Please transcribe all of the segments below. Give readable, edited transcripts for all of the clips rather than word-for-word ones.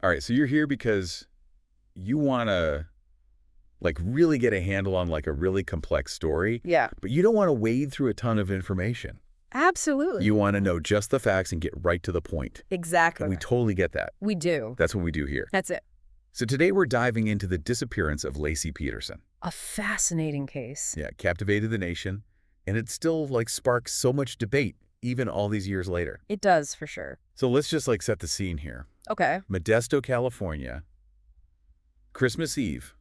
All right, so you're here because you want to like really get a handle on like a really complex story, Yeah, but you don't want to wade through a ton of information. absolutely. You want to know just the facts and get right to the point. Exactly. And we totally get that. We do. That's what we do here. That's it. So today we're diving into the disappearance of Laci Peterson. A fascinating case. Yeah, captivated the nation, and it still like sparks so much debate even all these years later. It does, for sure. So let's just like set the scene here. Okay. Modesto, California, Christmas Eve,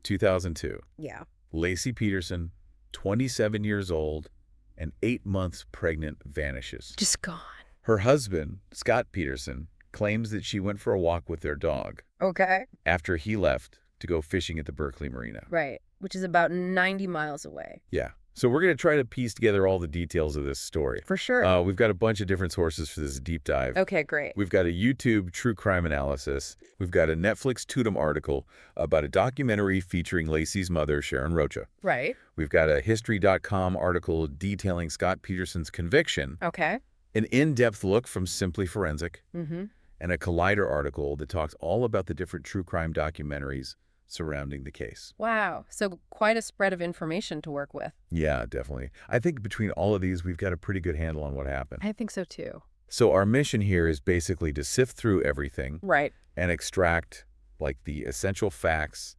2002. Yeah. Laci Peterson, 27 years old and 8 months pregnant, vanishes. Just gone. Her husband, Scott Peterson, claims that she went for a walk with their dog Okay. after he left to go fishing at the Berkeley Marina. Right. Which is about 90 miles away. Yeah. So we're going to try to piece together all the details of this story. For sure. We've got a bunch of different sources for this deep dive. Okay, great. We've got a YouTube true crime analysis. We've got a Netflix Tudum article about a documentary featuring Laci's mother, Sharon Rocha. Right. We've got a History.com article detailing Scott Peterson's conviction, Okay. an in-depth look from Simply Forensic, Mm-hmm. and a Collider article that talks all about the different true crime documentaries surrounding the case. Wow. So quite a spread of information to work with. Yeah, definitely. I think between all of these, we've got a pretty good handle on what happened. I think so, too. So our mission here is basically to sift through everything Right. and extract like the essential facts,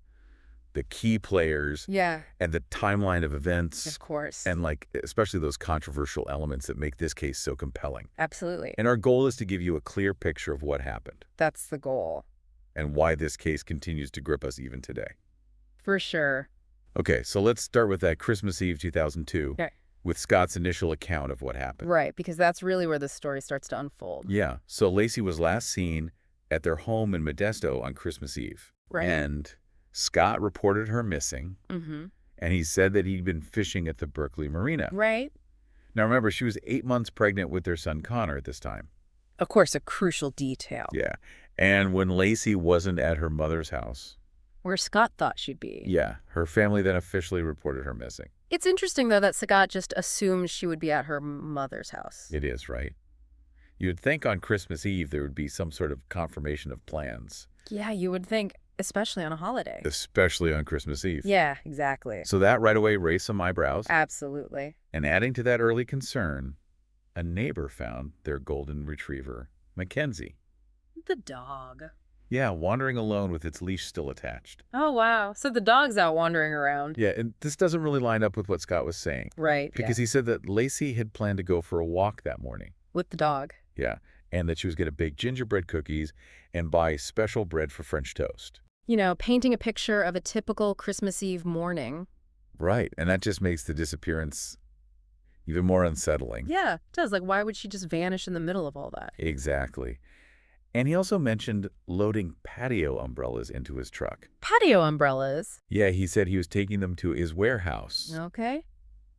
the key players, Yeah, and the timeline of events, of course. and like especially those controversial elements that make this case so compelling. Absolutely. And our goal is to give you a clear picture of what happened That's the goal. and why this case continues to grip us even today. For sure. Okay, so let's start with that Christmas Eve 2002 Okay. with Scott's initial account of what happened. Right, because that's really where the story starts to unfold. Yeah, so Laci was last seen at their home in Modesto on Christmas Eve. Right. And Scott reported her missing, Mm-hmm. and he said that he'd been fishing at the Berkeley Marina. Right. Now remember, she was 8 months pregnant with their son Connor at this time. Of course, a crucial detail. Yeah. And when Laci wasn't at her mother's house, Where Scott thought she'd be. yeah, her family then officially reported her missing. It's interesting, though, that Scott just assumed she would be at her mother's house. It is, right? You'd think on Christmas Eve there would be some sort of confirmation of plans, Yeah, you would think, especially on a holiday. especially on Christmas Eve. Yeah, exactly. So that right away raised some eyebrows. Absolutely. And adding to that early concern, a neighbor found their golden retriever, Mackenzie. The dog. Yeah, wandering alone with its leash still attached. Oh, wow. So the dog's out wandering around. Yeah, and this doesn't really line up with what Scott was saying. Right. Because he said that Laci had planned to go for a walk that morning. With the dog. Yeah, and that she was going to bake gingerbread cookies and buy special bread for French toast. You know, painting a picture of a typical Christmas Eve morning. Right, and that just makes the disappearance even more unsettling. Yeah, it does. Like, why would she just vanish in the middle of all that? Exactly. And he also mentioned loading patio umbrellas into his truck. Patio umbrellas. Yeah, he said he was taking them to his warehouse Okay.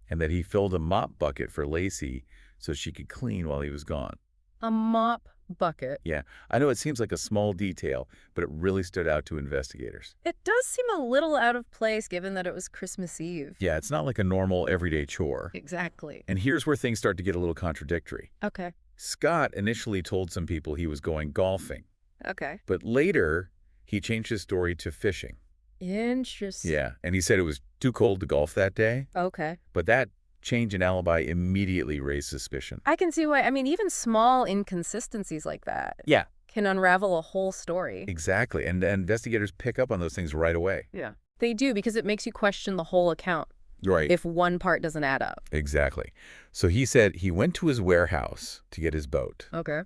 and that he filled a mop bucket for Laci so she could clean while he was gone. A mop bucket. Yeah, I know it seems like a small detail, but it really stood out to investigators. It does seem a little out of place given that it was Christmas Eve. Yeah, it's not like a normal everyday chore. Exactly. And here's where things start to get a little contradictory. Okay. Scott initially told some people he was going golfing, Okay. but later he changed his story to fishing. Interesting. Yeah, and he said it was too cold to golf that day, Okay. but that change in alibi immediately raised suspicion. I can see why. I mean, even small inconsistencies like that Yeah, can unravel a whole story. exactly. And investigators pick up on those things right away. Yeah. They do, because it makes you question the whole account Right. if one part doesn't add up. Exactly. So he said he went to his warehouse to get his boat Okay.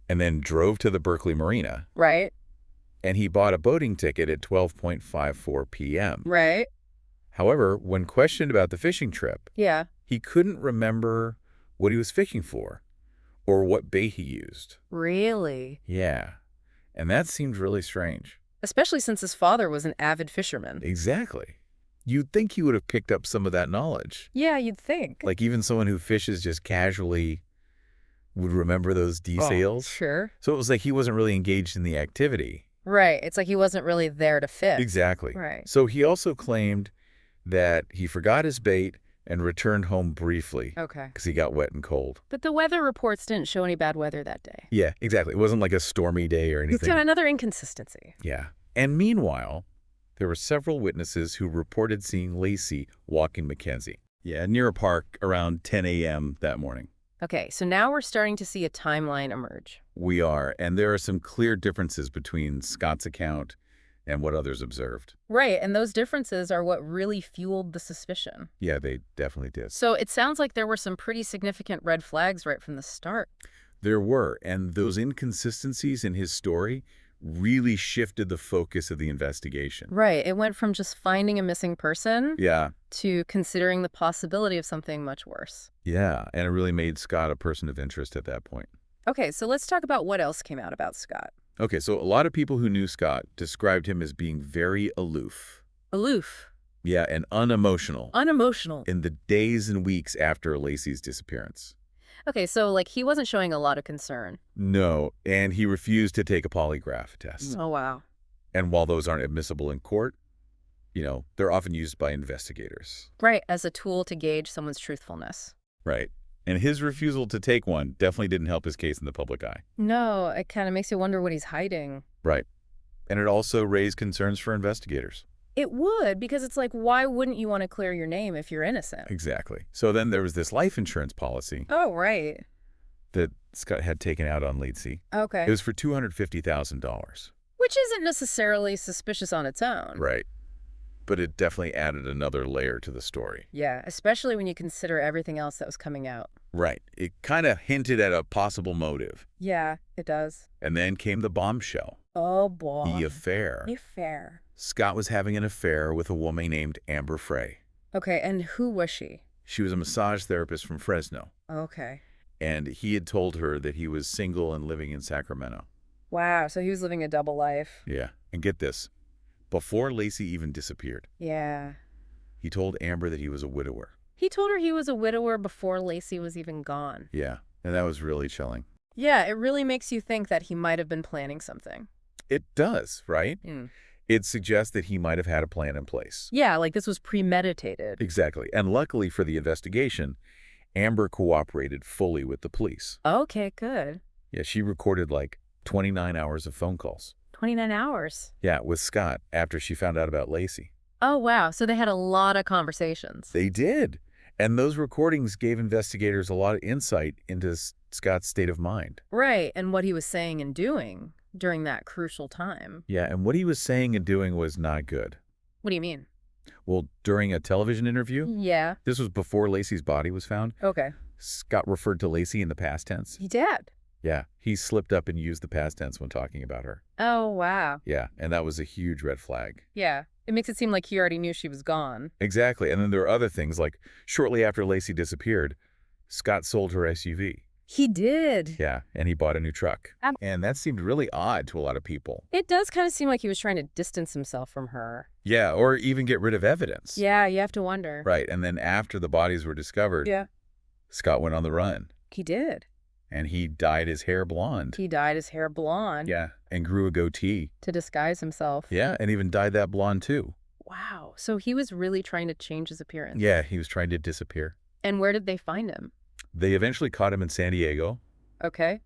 and then drove to the Berkeley Marina, Right. and he bought a boating ticket at 12:54 p.m. Right. However, when questioned about the fishing trip, Yeah. he couldn't remember what he was fishing for or what bait he used. Really? Yeah. And that seemed really strange. Especially since his father was an avid fisherman. Exactly. You'd think he would have picked up some of that knowledge. Yeah, you'd think. Like even someone who fishes just casually would remember those details. Sure. So it was like he wasn't really engaged in the activity. Right. It's like he wasn't really there to fish. Exactly. Right. So he also claimed that he forgot his bait and returned home briefly Okay. because he got wet and cold. But the weather reports didn't show any bad weather that day. Yeah, exactly. It wasn't like a stormy day or It's anything. got another inconsistency. Yeah. And meanwhile, there were several witnesses who reported seeing Laci walking Mackenzie. Yeah, near a park around 10 a.m. that morning. Okay, so now we're starting to see a timeline emerge. We are, and there are some clear differences between Scott's account and what others observed. Right, and those differences are what really fueled the suspicion. Yeah, they definitely did. So it sounds like there were some pretty significant red flags right from the start. There were, and those inconsistencies in his story really shifted the focus of the investigation. Right, it went from just finding a missing person Yeah, to considering the possibility of something much worse. yeah, and it really made Scott a person of interest at that point. Okay, so let's talk about what else came out about Scott. Okay, so a lot of people who knew Scott described him as being very aloof. Aloof. Yeah, and unemotional Unemotional. in the days and weeks after Laci's disappearance. Okay, so like he wasn't showing a lot of concern. No, and he refused to take a polygraph test. Oh, wow. And while those aren't admissible in court, they're often used by investigators. Right, as a tool to gauge someone's truthfulness. Right. And his refusal to take one definitely didn't help his case in the public eye. No, it kind of makes you wonder what he's hiding. Right. And it also raised concerns for investigators. It would, because it's like, why wouldn't you want to clear your name if you're innocent? Exactly. So then there was this life insurance policy Oh, right. that Scott had taken out on Laci. Okay. It was for $250,000. Which isn't necessarily suspicious on its own. Right. But it definitely added another layer to the story. Yeah, especially when you consider everything else that was coming out. Right. It kind of hinted at a possible motive. Yeah, it does. And then came the bombshell. Oh, boy. The affair. The affair. Scott was having an affair with a woman named Amber Frey. Okay, and who was she? She was a massage therapist from Fresno. Okay. And he had told her that he was single and living in Sacramento. Wow, so he was living a double life. Yeah. And get this. Before Laci even disappeared, Yeah. he told Amber that he was a widower. He told her he was a widower before Laci was even gone. Yeah. And that was really chilling. Yeah, it really makes you think that he might have been planning something. It does, right? Mm. It suggests that he might have had a plan in place. Yeah, like this was premeditated. Exactly. And luckily for the investigation, Amber cooperated fully with the police. Okay, good. Yeah, she recorded like 29 hours of phone calls. 29 hours. Yeah, with Scott after she found out about Laci. Oh, wow. So they had a lot of conversations. They did. And those recordings gave investigators a lot of insight into Scott's state of mind. Right, and what he was saying and doing during that crucial time. Yeah, and what he was saying and doing was not good. What do you mean? Well, during a television interview, Yeah. this was before Laci's body was found, Okay. Scott referred to Laci in the past tense. He did. Yeah, he slipped up and used the past tense when talking about her. Oh, wow. Yeah, and that was a huge red flag. Yeah. It makes it seem like he already knew she was gone. Exactly. And then there are other things, like shortly after Laci disappeared, Scott sold her SUV. He did. Yeah, and he bought a new truck. Um, And that seemed really odd to a lot of people. It does kind of seem like he was trying to distance himself from her. Yeah, or even get rid of evidence. Yeah, you have to wonder. Right, and then after the bodies were discovered, Yeah. Scott went on the run. He did. And he dyed his hair blonde. He dyed his hair blonde. Yeah, and grew a goatee. To disguise himself. Yeah, and even dyed that blonde too. Wow. So he was really trying to change his appearance. Yeah, he was trying to disappear. And where did they find him? They eventually caught him in San Diego, Okay.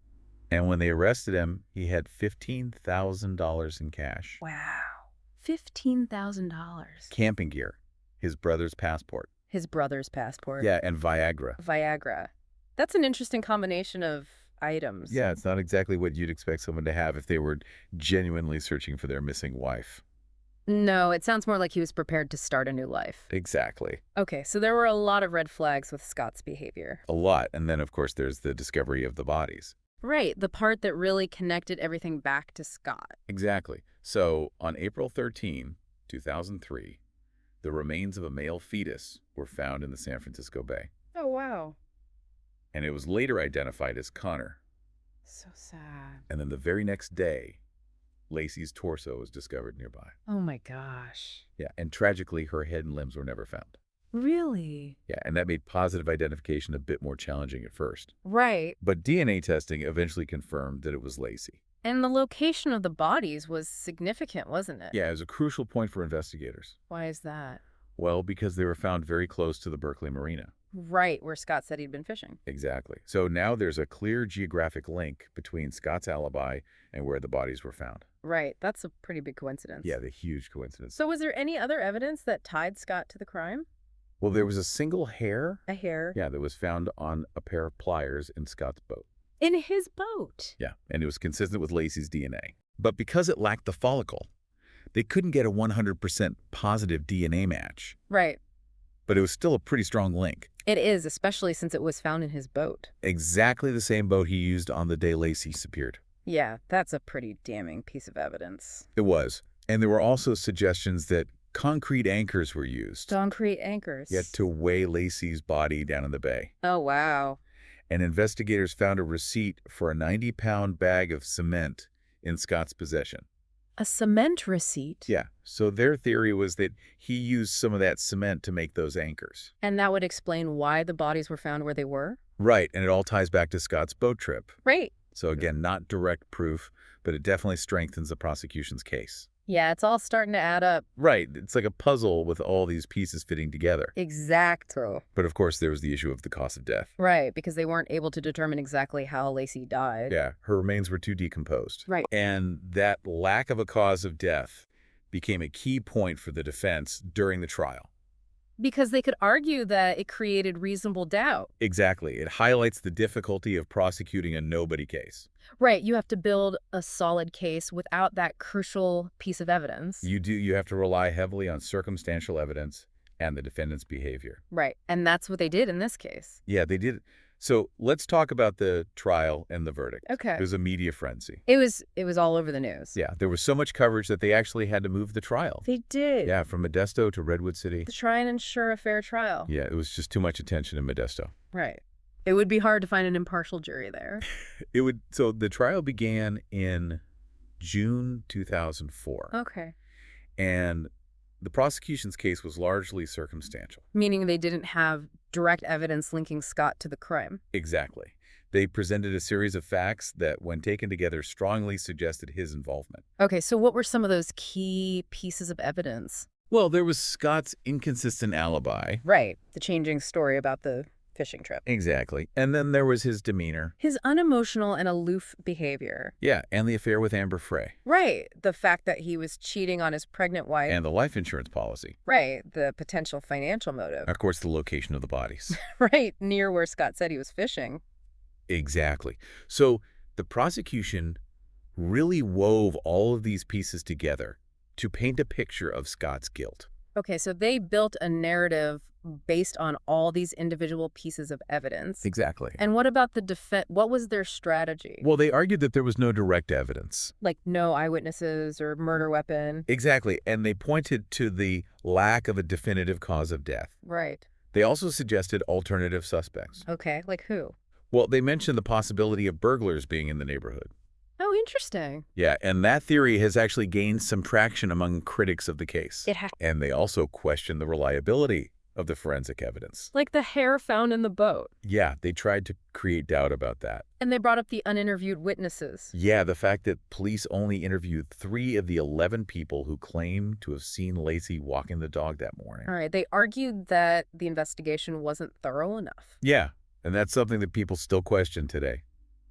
and when they arrested him, he had $15,000 in cash. Wow. $15,000. Camping gear, his brother's passport. His brother's passport. Yeah, and Viagra. Viagra. That's an interesting combination of items. Yeah, it's not exactly what you'd expect someone to have if they were genuinely searching for their missing wife. No, it sounds more like he was prepared to start a new life. Exactly. Okay, so there were a lot of red flags with Scott's behavior. A lot. And then, of course, there's the discovery of the bodies. Right, the part that really connected everything back to Scott. Exactly. So, on April 13, 2003, the remains of a male fetus were found in the San Francisco Bay. Oh, wow. And it was later identified as Connor. So sad. And then the very next day, Laci's torso was discovered nearby. Oh my gosh. Yeah, and tragically, her head and limbs were never found. Really? Yeah, and that made positive identification a bit more challenging at first. Right. But DNA testing eventually confirmed that it was Laci. And the location of the bodies was significant, wasn't it? Yeah, it was a crucial point for investigators. Why is that? Well, because they were found very close to the Berkeley Marina. Right, where Scott said he'd been fishing. Exactly. So now there's a clear geographic link between Scott's alibi and where the bodies were found. Right, that's a pretty big coincidence. Yeah, the huge coincidence. So was there any other evidence that tied Scott to the crime? Well, there was a single hair, A hair? yeah, that was found on a pair of pliers in Scott's boat. In his boat? Yeah, and it was consistent with Laci's DNA. But because it lacked the follicle, they couldn't get a 100% positive DNA match. Right. But it was still a pretty strong link. It is, especially since it was found in his boat. Exactly the same boat he used on the day Laci disappeared. Yeah, that's a pretty damning piece of evidence. It was. And there were also suggestions that concrete anchors were used. Concrete anchors. Yet to weigh Laci's body down in the bay. Oh, wow. And investigators found a receipt for a 90-pound bag of cement in Scott's possession. A cement receipt? Yeah, so their theory was that he used some of that cement to make those anchors. And that would explain why the bodies were found where they were? Right, and it all ties back to Scott's boat trip. Right. So again, not direct proof, but it definitely strengthens the prosecution's case. Yeah, it's all starting to add up. Right, it's like a puzzle with all these pieces fitting together. Exacto. But of course, there was the issue of the cause of death. Right, because they weren't able to determine exactly how Laci died. Yeah, her remains were too decomposed. Right. And that lack of a cause of death became a key point for the defense during the trial. Because they could argue that it created reasonable doubt. Exactly. It highlights the difficulty of prosecuting a nobody case. Right, you have to build a solid case without that crucial piece of evidence. You have to rely heavily on circumstantial evidence and the defendant's behavior. Right, and that's what they did in this case. Yeah, they did. So let's talk about the trial and the verdict. Okay. It was a media frenzy. It was all over the news. Yeah, there was so much coverage that they actually had to move the trial. They did. Yeah, from Modesto to Redwood City. To try and ensure a fair trial. Yeah, it was just too much attention in Modesto. Right. It would be hard to find an impartial jury there. So the trial began in June 2004. Okay. And the prosecution's case was largely circumstantial. Meaning they didn't have direct evidence linking Scott to the crime. Exactly. They presented a series of facts that, when taken together, strongly suggested his involvement. Okay, so what were some of those key pieces of evidence? Well, there was Scott's inconsistent alibi. Right. The changing story about the fishing trip. Exactly. And then there was his demeanor. His unemotional and aloof behavior. Yeah, and the affair with Amber Frey. Right. The fact that he was cheating on his pregnant wife. And the life insurance policy. Right. The potential financial motive. Of course, the location of the bodies. Right. Near where Scott said he was fishing. Exactly. So the prosecution really wove all of these pieces together to paint a picture of Scott's guilt. Okay, so they built a narrative based on all these individual pieces of evidence. Exactly. And what about the defense? What was their strategy? Well, they argued that there was no direct evidence. Like no eyewitnesses or murder weapon? Exactly. And they pointed to the lack of a definitive cause of death. Right. They also suggested alternative suspects. Okay, like who? Well, they mentioned the possibility of burglars being in the neighborhood. Oh, interesting. Yeah, and that theory has actually gained some traction among critics of the case. It has. And they also questioned the reliability of the forensic evidence. Like the hair found in the boat. Yeah, they tried to create doubt about that. And they brought up the uninterviewed witnesses. Yeah, the fact that police only interviewed 3 of the 11 people who claimed to have seen Laci walking the dog that morning. All right, they argued that the investigation wasn't thorough enough. Yeah, and that's something that people still question today.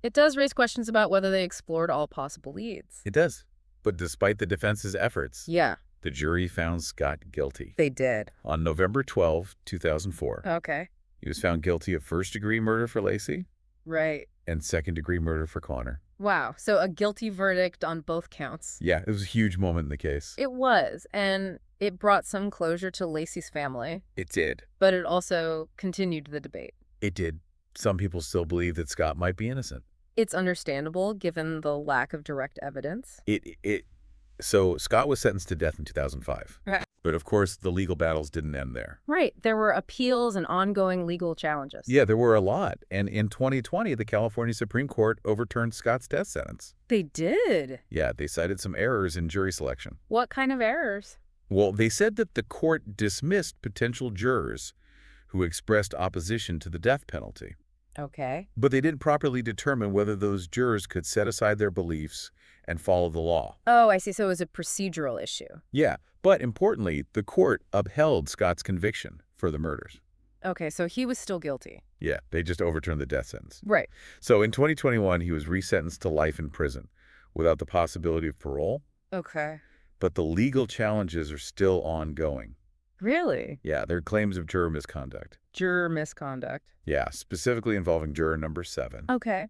It does raise questions about whether they explored all possible leads. It does. But despite the defense's efforts, Yeah, the jury found Scott guilty. they did. On November 12, 2004, Okay. he was found guilty of first-degree murder for Laci Right. and second-degree murder for Connor. Wow. So a guilty verdict on both counts. Yeah, it was a huge moment in the case. It was, and it brought some closure to Laci's family, It did. but it also continued the debate. It did. Some people still believe that Scott might be innocent. It's understandable given the lack of direct evidence. So Scott was sentenced to death in 2005. Right. But of course, the legal battles didn't end there. Right. There were appeals and ongoing legal challenges. Yeah, there were a lot. And in 2020, the California Supreme Court overturned Scott's death sentence. They did. Yeah, they cited some errors in jury selection. What kind of errors? Well, they said that the court dismissed potential jurors who expressed opposition to the death penalty. Okay. But they didn't properly determine whether those jurors could set aside their beliefs and follow the law. Oh, I see. So it was a procedural issue. Yeah, but importantly, the court upheld Scott's conviction for the murders. Okay, so he was still guilty. Yeah, they just overturned the death sentence. Right. So in 2021, he was resentenced to life in prison without the possibility of parole, Okay. but the legal challenges are still ongoing. Really? Yeah, there are claims of juror misconduct. Juror misconduct. Yeah, specifically involving juror number 7. Okay.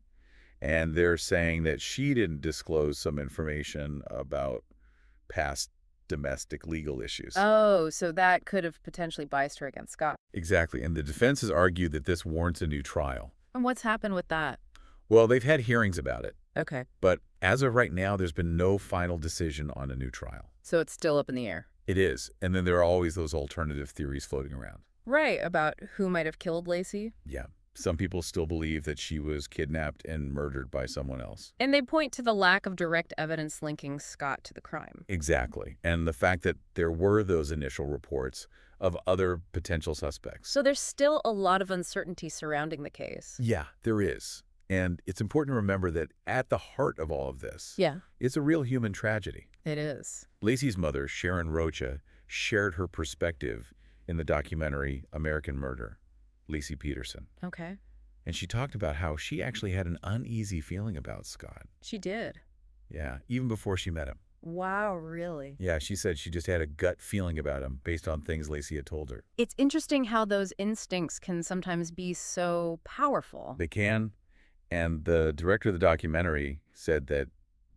And they're saying that she didn't disclose some information about past domestic legal issues. Oh, so that could have potentially biased her against Scott. Exactly, and the defense has argued that this warrants a new trial. And what's happened with that? Well, they've had hearings about it, Okay. but as of right now, there's been no final decision on a new trial. So it's still up in the air. It is, and then there are always those alternative theories floating around. Right, about who might have killed Laci. Yeah, some people still believe that she was kidnapped and murdered by someone else. And they point to the lack of direct evidence linking Scott to the crime. Exactly, and the fact that there were those initial reports of other potential suspects. So there's still a lot of uncertainty surrounding the case. Yeah, there is. And it's important to remember that at the heart of all of this Yeah, is a real human tragedy. it is. Laci's mother, Sharon Rocha, shared her perspective in the documentary American Murder, Laci Peterson. Okay. And she talked about how she actually had an uneasy feeling about Scott. She did. Yeah, even before she met him. Wow, really? Yeah, she said she just had a gut feeling about him based on things Laci had told her. It's interesting how those instincts can sometimes be so powerful. They can. And the director of the documentary said that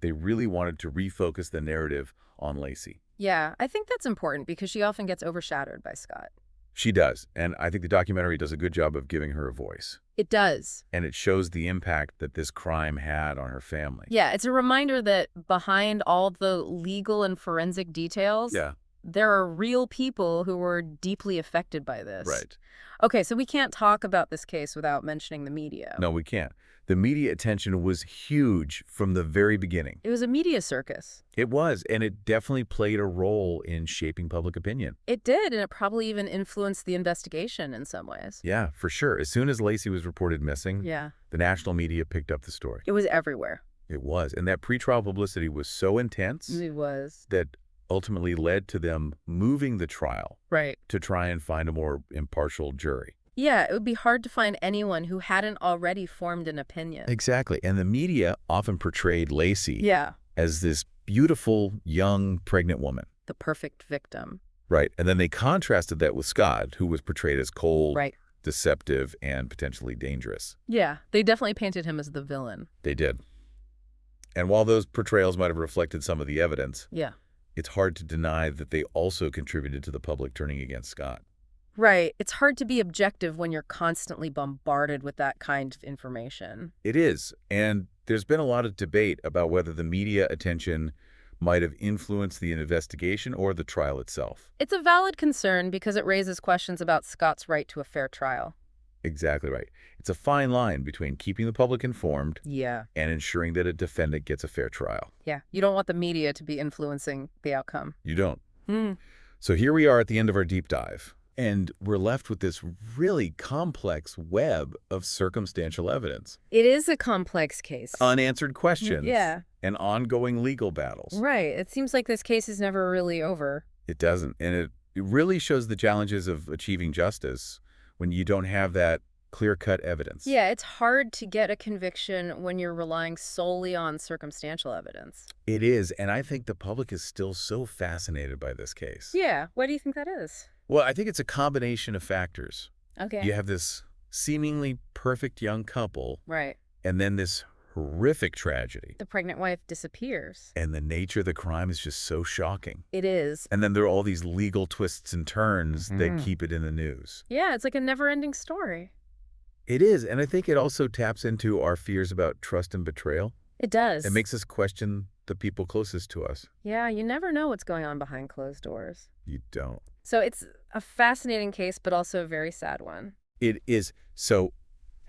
they really wanted to refocus the narrative on Laci. Yeah, I think that's important because she often gets overshadowed by Scott. She does, and I think the documentary does a good job of giving her a voice. It does. And it shows the impact that this crime had on her family. Yeah, it's a reminder that behind all the legal and forensic details, Yeah, there are real people who were deeply affected by this. right. Okay, so we can't talk about this case without mentioning the media. No, we can't. The media attention was huge from the very beginning. It was a media circus. It was, and it definitely played a role in shaping public opinion. It did, and it probably even influenced the investigation in some ways. Yeah, for sure. As soon as Laci was reported missing, Yeah. the national media picked up the story. It was everywhere. It was, and that pretrial publicity was so intense It was. that ultimately led to them moving the trial Right. to try and find a more impartial jury. Yeah, it would be hard to find anyone who hadn't already formed an opinion. Exactly, and the media often portrayed Laci Yeah, as this beautiful, young, pregnant woman. the perfect victim. Right, and then they contrasted that with Scott, who was portrayed as cold, Right. deceptive, and potentially dangerous. Yeah, they definitely painted him as the villain. They did. And while those portrayals might have reflected some of the evidence, Yeah. it's hard to deny that they also contributed to the public turning against Scott. Right. It's hard to be objective when you're constantly bombarded with that kind of information. It is, and there's been a lot of debate about whether the media attention might have influenced the investigation or the trial itself. It's a valid concern because it raises questions about Scott's right to a fair trial. Exactly right. It's a fine line between keeping the public informed Yeah. and ensuring that a defendant gets a fair trial. Yeah. You don't want the media to be influencing the outcome. You don't. Hmm. So here we are at the end of our deep dive, and we're left with this really complex web of circumstantial evidence, It is a complex case. unanswered questions, Yeah. and ongoing legal battles. Right. It seems like this case is never really over. It doesn't, and it really shows the challenges of achieving justice when you don't have that clear-cut evidence. Yeah, it's hard to get a conviction when you're relying solely on circumstantial evidence. It is, and I think the public is still so fascinated by this case. Yeah. Why do you think that is? Well, I think it's a combination of factors. Okay. You have this seemingly perfect young couple, Right. and then this horrific tragedy. The pregnant wife disappears. And the nature of the crime is just so shocking. It is. And then there are all these legal twists and turns that Mhm. keep it in the news. Yeah, it's like a never-ending story. It is, and I think it also taps into our fears about trust and betrayal. It does. It makes us question the people closest to us. Yeah, you never know what's going on behind closed doors. You don't. So it's a fascinating case, but also a very sad one. It is. So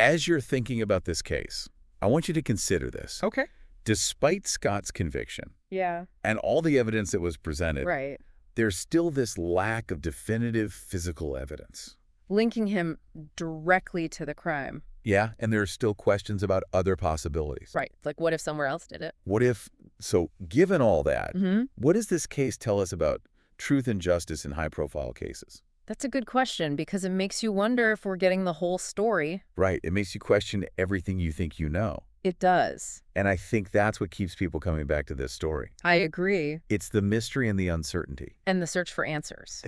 as you're thinking about this case, I want you to consider this. Okay. Despite Scott's conviction Yeah. and all the evidence that was presented, Right. there's still this lack of definitive physical evidence. Linking him directly to the crime. Yeah, and there are still questions about other possibilities. Right. Like, what if somewhere else did it? What if, so given all that, Mm-hmm. what does this case tell us about truth and justice in high-profile cases? That's a good question because it makes you wonder if we're getting the whole story. Right, it makes you question everything you think you know. It does. And I think that's what keeps people coming back to this story. I agree. It's the mystery and the uncertainty. And the search for answers.